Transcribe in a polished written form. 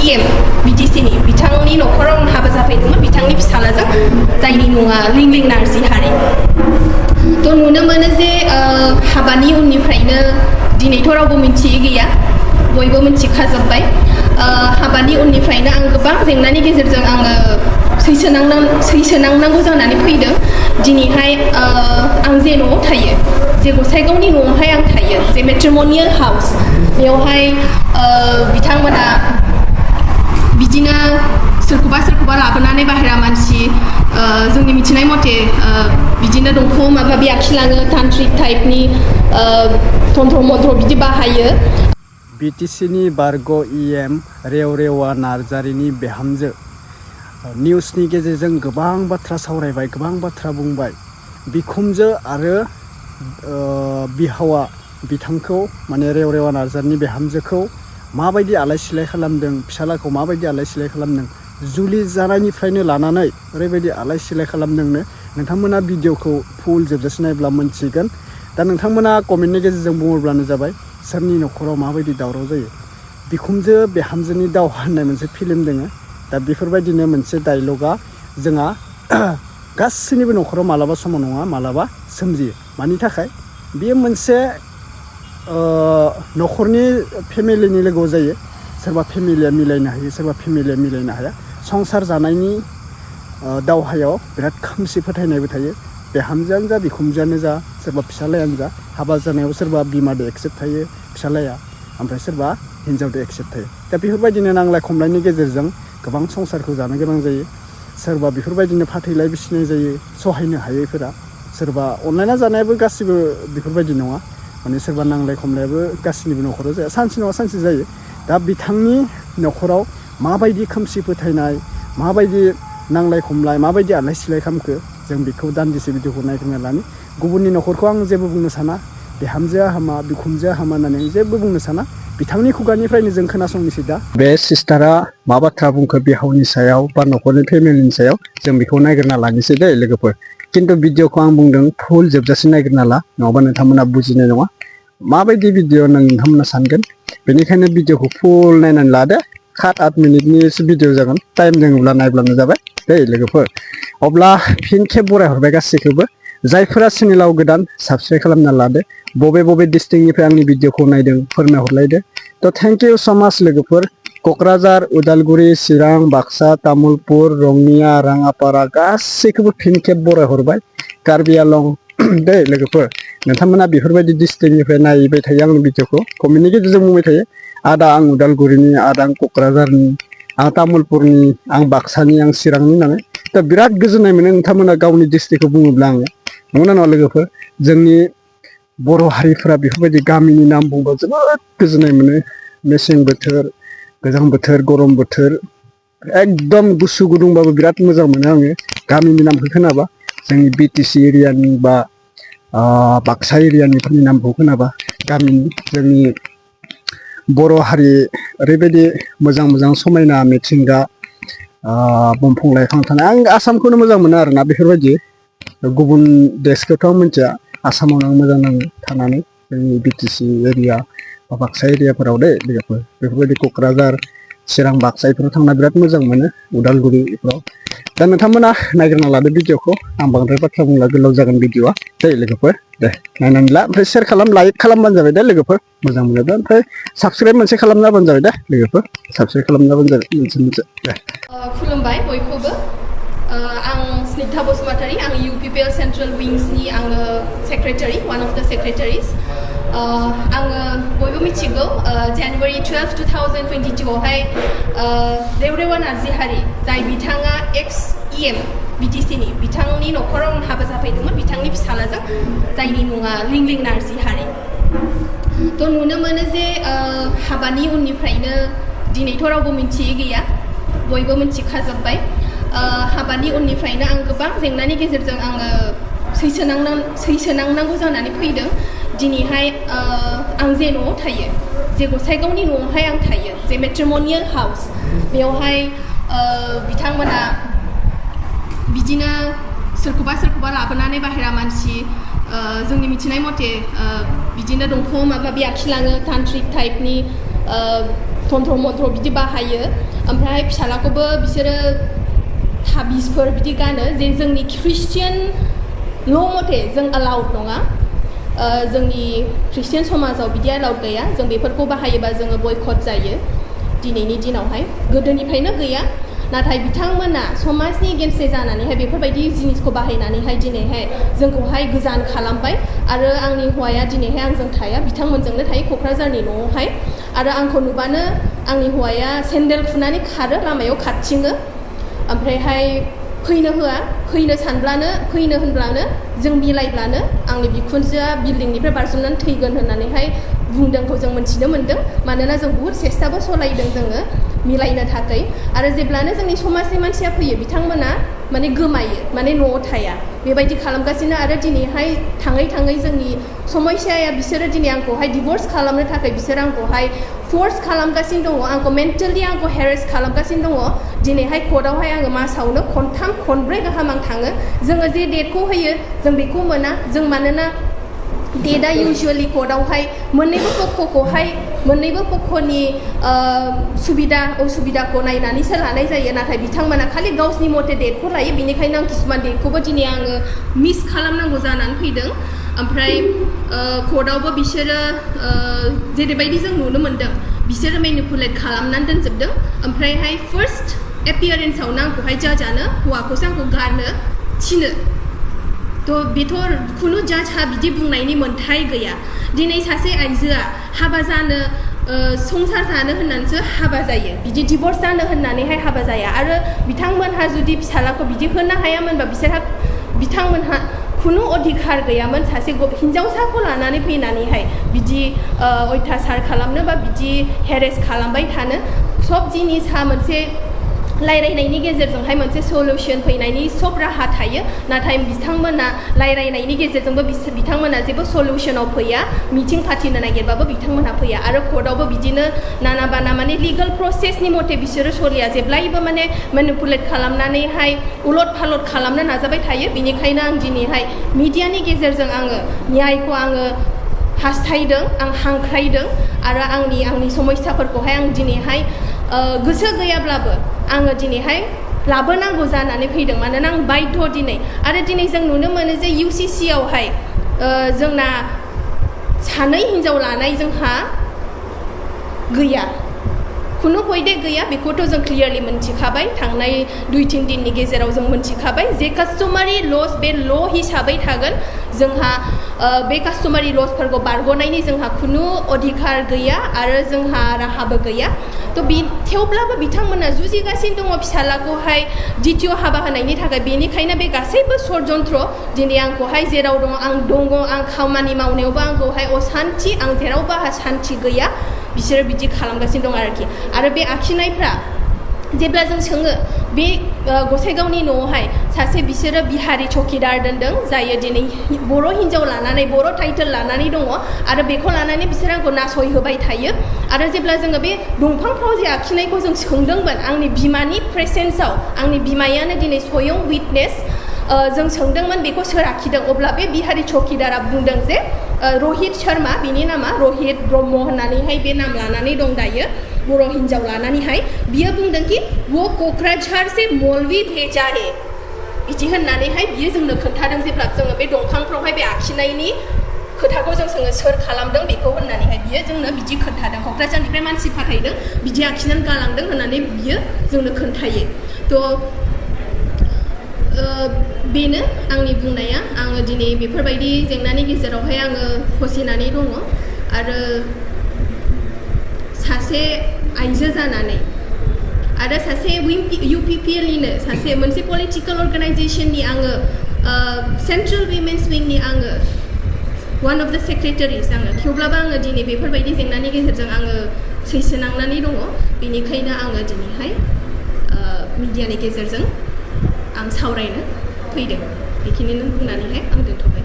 BTCनि बिथांनि नखराव आं हाबा जाफैदोंमोन बिथांनि फिसालाजों जायनि मुङा लिंलिं नार्जारी थ' नुनो मोनो जे हाबानि उननिफ्रायनो दिनैथ' रावबो मिथियै गैया बयबो मिथिखाजोब्बाय हाबानि उननिफ्रायनो आं गोबां जेंनानि गेजेरजों आङो सैसोनांनांगौ जानानै फैदों दिनैहाय आं जे न'आव थायो जे गसाइगावनि न'आवहाय आं थायो जे मेट्रिमनियेल हाउस बेवहाय बिथांमोना बिदिनो सोरखौबा लाबोनानै बाहेरा मानसि जोंनि मिथिनाय मथे बिदिनो दंखौ माबा माबि आखिलाङो तान्त्रिक टाइपनि तन्त्र मन्त्र बिदि बाहायो BTCनि बारग' EM रेव रेवा नार्जारीनि बिहामजो निउसनि गेजेरजों गोबां बाथ्रा सावरायबाय गोबां बाथ्रा बुंबाय बिखुमजो आरो बिहावा बिथांखौ माने रेव रेवा नार्जारीनि बिहामजोखौ माबायदि आलाय सिलाय खालामदों फिसालाखौ माबायदि आलाय सिलाय खालामदों जुलि जानायनिफ्रायनो लानानै ओरैबायदि आलाय सिलाय खालामदोंनो नोंथांमोना भिडिअखौ फुल जोबजासे नायब्ला मोनथिगोन दा नोंथांमोना कमेन्टनि गेजेरजों बुङोब्लानो जाबाय सोरनि नखराव माबायदि दावराव जायो बिखुमजो बिहामजोनि दावहा होननाय मोनसे फिल्म दोङो दा बेफोरबायदिनो मोनसे डायलगा जोंहा गासैनिबो नखराव मालाबा समाव नङा मालाबा सोमजियो मानि थाखाय बेयो मोनसे नखरनि फेमिलिनि लोगोआव जायो सोरबा फेमिलिया मिलायनो हायो सोरबा फेमिलिया मिलायनो हाया संसार जानायनि दावहायाव बिराद खोमसि फोथायनायबो थायो बिहामजोआनो जा बिखुमजोआनो जा सोरबा फिसालायानो जा हाबा जानायाव सोरबा बिमादो एक्सेप्ट थायो फिसालाया ओमफ्राय सोरबा हिन्जावदो एक्सेप्ट थायो दा बेफोरबायदिनो नांलाय खमलायनि गेजेरजों गोबां संसारखौ जानो गोनां जायो सोरबा बेफोरबायदिनो फाथैलाय बिसिनाय जायो सहायनो हायैफोरा सोरबा अनलायना जानायाबो गासिबो बेफोरबायदि नङा माने सोरबा नांलाय खमलायाबो गासिनिबो नखराव जाया सानसे नङा सानसे जायो दा बिथांनि नखराव माबायदि खोमसि फोथायनाय माबायदि नांलाय खमलाय माबायदि आलाय सिलाय खालामखो जों बेखौ दान्दिसे भिडिअखौ नायग्रोना लानि गुबुननि नखरखौ आं जेबो बुंनो साना बिहामजोआ हामा बिखुमजोआ हामा होननानै जेबो बुंनो साना बिथांनि खुगानिफ्रायनो जों खोनासंनोसै दा बे सिस्टारा मा बाथ्रा बुंखो बिहावनि सायाव बा नखरनि फेमिलिनि सायाव जों बेखौ नायग्रोना लानोसै दै लोगोफोर खिन्थु भिडिअखौ आं बुंदों फुल जोबजासे नायग्रोना ला नङाबा नोंथांमोना बुजिनाय नङा माबायदि भिडिअ नोंथांमोना सानगोन बेनिखायनो भिडिअखौ फुल नायनानै लादो 7-8 मिनिटनिसो भिडिअ जागोन टाइम दोङोब्ला नायब्लानो जाबाय दै लोगोफोर अब्ला फिन खेब बरायहरबाय गासैखौबो जायफोरा चेनेलाव गोदान साबस्क्राइब खालामना लादो बबे डिस्ट्रिक्टनिफ्राय आंनि भिडिअखौ नायदों फोरमायहरलायदो थ' थेंक इउ सो माच लोगोफोर क'क्राझार उदालगुरि चिरां बाक्सा तामुलपुर रङिया राङापारा गासैखौबो फिन खेब बरायहरबाय कार्बि आलं दै लोगोफोर नोंथांमोना बेफोरबायदि डिस्ट्रिक्टनिफ्राय नायबाय थायो आंनि भिडिअखौ कमेन्टनि गेजेरजों बुंबाय थायो आदा आं उदालगुरिनि आदा आं क'क्राझारनि आं तामुलपुरनि आं बाक्सानि आं चिरांनि होननानै दा बिराद गोजोननाय मोनो नोंथांमोना गावनि डिस्ट्रिक्टखौ बुङोब्ला आङो नंगौना नङा लोगोफोर जोंनि बर' हारिफोरा बेफोरबायदि गामिनि नाम बुंबा जोबोद गोजोननाय मोनो मेसें बोथोर गोजां बोथोर गरम बोथोर एकदम गुसु गुदुंबाबो बिराद मोजां मोनो आङो गामिनि नामखौ खोनाबा जोंनि BTC एरियानि बा बाक्सा एरियानिफोरनि नामखौ खोनाबा गामिनि जोंनि बर' हारि ओरैबायदि मोजां मोजां समायना मिथिंगा दंफां लाइफां थानाय आं आसामखौनो मोजां मोनो आरोना बेफोरबायदि गुबुन देशखौथ' आं मिथिया आसामावनो आं मोजां नाङो थानानै जोंनि BTC एरिया बा बाक्सा एरियाफोराव दै लोगोफोर बेफोरबायदि क'क्राझार चिरां बाक्सा बेफोराव थांना बिराद मोजां मोनो उदालगुरि बेफोराव दा नोंथांमोना नायग्रोना लादो भिडिअखौ आं बांद्राय बाथ्रा बुंला गोलाव जागोन भिडिअआ दै लोगोफोर दे नायनानै ला ओमफ्राय शेयार खालाम लाइक खालामबानो जाबाय दे लोगोफोर मोजां मोनोब्ला ओमफ्राय साबस्क्राइब मोनसे खालामना होबानो जाबाय दे लोगोफोर साबस्क्राइब खालामना होबानो जाबाय मोनसे दे खुलुमबाय बयखौबो आं स्निग्धा बसुमतारी आं UPPL सेन्ट्रेल विंसनि आङो सेक्रेटारि वान अफ द सेक्रेटारिस आङो बयबो मिथिगौ जानुवारि 12, 2022 आवहाय रेव रेवा नार्जारी जाय बिथाङा एक्स EM BTCनि बिथांनि नखराव आं हाबा जाफैदोंमोन बिथांनि फिसालाजों जायनि मुङा लिंलिं नार्जारी थ' नुनो मोनो जे हाबानि उननिफ्रायनो दिनैथ' रावबो मिथियै गैया बयबो मिथिखाजोब्बाय हाबानि उननिफ्रायनो आं गोबां जेंनानि गेजेरजों आङो सैसोनांनांगौ जानानै फैदों दिनैहाय आं जे न'आव थायो जे गसाइगावनि न'आवहाय आं थायो जे मेट्रिमनियेल हाउस बेवहाय बिथांमोना बिदिनो सोरखौबा लाबोनानै बाहेरा मानसि जोंनि मिथिनाय मथे बिदिनो दंखौ माबा माबि आखिलाङो तान्त्रिक टाइपनि तन्त्र मन्त्र बिदि बाहायो ओमफ्राय फिसालाखौबो बिसोरो ताबिजफोर बिदि गानो जे जोंनि ख्रिस्टियान ल' मथे जों अलाउड नङा जोंनि ख्रिस्टियान समाजाव बिदि अलाउड गैया जों बेफोरखौ बाहायोबा जोङो बयकट जायो दिनैनि दिनावहाय गोदोनिफ्रायनो गैया नाथाय बिथांमोना समाजनि गेनसे जानानैहाय बेफोरबायदि जिनिसखौ बाहायनानैहाय दिनैहाय जोंखौहाय गोजान खालामबाय आरो आंनि हौवाया दिनैहाय आंजों थाया बिथांमोनजोंनो थायो क'क्राझारनि न'आवहाय आरो आंखौ नुबानो आंनि हौवाया सेन्देल खुनानै खारो लामायाव खारथिङो ओमफ्रायहाय फैनो होआ फैनो सानब्लानो फैनो होनब्लानो जों मिलायब्लानो आंनि बिखुनजोआ बिल्डिंनिफ्राय बारजुमनानै थैगोन होननानैहाय बुंदोंखौ जों मोनथिनो मोन्दों मानोना जों बुहुद सेस्टाबो सलायदों जोङो मिलायनो थाखाय आरो जेब्लानो जोंनि समाजनि मानसिया फैयो बिथांमोना माने गोमायो माने न'आव थाया बेबायदि खालामगासिनो आरो दिनैहाय थाङै थाङै जोंनि समस्याया बिसोरो दिनै आंखौहाय डिभर्स खालामनो थाखाय बिसोर आंखौहाय फर्स खालामगासिनो दङ आंखौ मेन्टेलि आंखौ हेरेस खालामगासिनो दङ दिनैहाय कर्टआवहाय आङो मासावनो खनथाम खनब्रै गाहाम आं थाङो जोङो जे डेटखौ होयो जों बेखौ मोना जों मानोना डेटआ इउजुवेलि कर्टआवहाय मोन्नैबो पक्षखौहाय मोन्नैबो पक्षनि सुबिदा असुबिदाखौ नायनानैसो लानाय जायो नाथाय बिथांमोना खालि गावसिनि मथे डेटखौ लायो बेनिखायनो आं किसुमान डेटखौबो दिनै आङो मिस खालामनांगौ जानानै फैदों ओमफ्राय कर्टआवबो बिसोरो जेरैबायदि जों नुनो मोन्दों बिसोरो मेनिपुलेट खालामनानै दोनजोबदों ओमफ्रायहाय फार्स्ट एपियारेन्सआवनो आंखौहाय जाजानो हौवाखौसो आंखौ गारनो थिनो थ' बेथ' खुनु जाजहा बिदि बुंनायनि मोन्थाय गैया दिनै सासे आइजोआ हाबा जानो संसार जानो होननानैसो हाबा जायो बिदि डिभर्स जानो होननानैहाय हाबा जाया आरो बिथांमोनहा जुदि फिसालाखौ बिदि होनो हायामोनबा बिथांमोनहा खुनु अधिकार गैयामोन सासे हिन्जावसाखौ लानानै फैनानैहाय बिदि अयथासार खालामनो बा बिदि हेरेस खालामबाय थानो सब जिनिसहा मोनसे रायलायनायनि गेजेरजोंहाय मोनसे सल्युशन फैनायनि सब राहा थायो नाथाय बिथांमोना रायलायनायनि गेजेरजोंबो बिथांमोना जेबो सल्युशनाव फैया मिटिं फाथिनो नागिरबाबो बिथांमोनहा फैया आरो कर्टआवबो बिदिनो नाना बाना माने लिगेल प्रसेसनि मथे बिसोरो सलिया जेब्लायबो माने मेनिपुलेट खालामनानैहाय उलट फालट खालामनो नाजाबाय थायो बेनिखायनो आं दिनैहाय मिडियानि गेजेरजों आङो न्यायखौ आङो हास्थायदों आं हांख्रायदों आरो आंनि समस्याफोरखौहाय आं दिनैहाय गोसो गैयाब्लाबो आङो दिनैहाय लाबोनांगौ जानानै फैदों मानोना आं बायध' दिनै आरो दिनै जों नुनो मोनो जे UCC आवहाय जोंना सानै हिन्जाव लानाय जोंहा गैया खुनु पयदे गैया बेखौथ' जों क्लियारलि मोनथिखाबाय थांनाय 2-3 दिननि गेजेराव जों मोनथिखाबाय जे कास्टमारि लस बे ल' हिसाबै थागोन जोंहा बे कास्टमारि लसफोरखौ बारग'नायनि जोंहा खुनु अधिकार गैया आरो जोंहा राहाबो गैया थ' थेवब्लाबो बिथांमोना जुजिगासिनो दङ फिसालाखौहाय द्वितीय हाबा होनायनि थाखाय बेनिखायनो बे गासैबो षड्यन्त्र दिनै आंखौहाय जेराव दङ आं खामानि मावनायावबो आंखौहाय असान्थि आं जेरावबो आंहा सान्थि गैया बिसोरो बिदि खालामगासिनो दं आरोखि आरो बे आखिनायफ्रा जेब्ला जों सोङो बे गसाइगावनि न'आवहाय सासे बिसोरो बिहारि चौकिदार दोनदों जायो दिनै बर' हिन्जाव लानानै बर' टाइटेल लानानै दङ आरो बेखौ लानानै बिसोर आंखौ नासयहोबाय थायो आरो जेब्ला जोङो बे दंफांफ्राव जे आखिनायखौ जों सोंदोंमोन आंनि बिमानि प्रेसेन्सआव आंनि बिमायानो दिनै स्वयं विटनेस जों सोंदोंमोन बेखौ सोर आखिदों अब्ला बे बिहारि चौकिदारा बुंदों जे रहित शर्मा बिनि नामा रहित ब्रह्म होननानैहाय बे नाम लानानै दं दायो बर' हिन्जाव लानानैहाय बियो बुंदों कि वो क'क्राझार से मौलवी भेजा है बिदि होननानैहाय बियो जोंनो खोन्थादों जेब्ला जोङो बे दंफांफ्रावहाय बे आखिनायनि खोथाखौ जों सोङो सोर खालामदों बेखौ होननानैहाय बियो जोंनो बिदि खोन्थादों क'क्राझारनिफ्राय मानसि फाथायदों बिदि आखिनानै गालांदों होननानै बियो जोंनो खोन्थायो थ' बेनो आंनि बुंनाया आङो दिनै बेफोरबायदि जेंनानि गेजेरावहाय आङो फसिनानै दङ आरो सासे आइजो जानानै आरो सासे UPPLनिनो सासे मोनसे पलिटिकेल अर्गानाइजेसननि आङो सेन्ट्रेल विमेन्स विंनि आङो वान अफ द सेक्रेटारिस आङो थेवब्लाबो आङो दिनै बेफोरबायदि जेंनानि गेजेरजों आङो सैसोनांनानै दङ बेनिखायनो आङो दिनैहाय मिडियानि गेजेरजों आं सावरायनो फैदों बेखिनिनो बुंनानैहाय आं दोनथ'बाय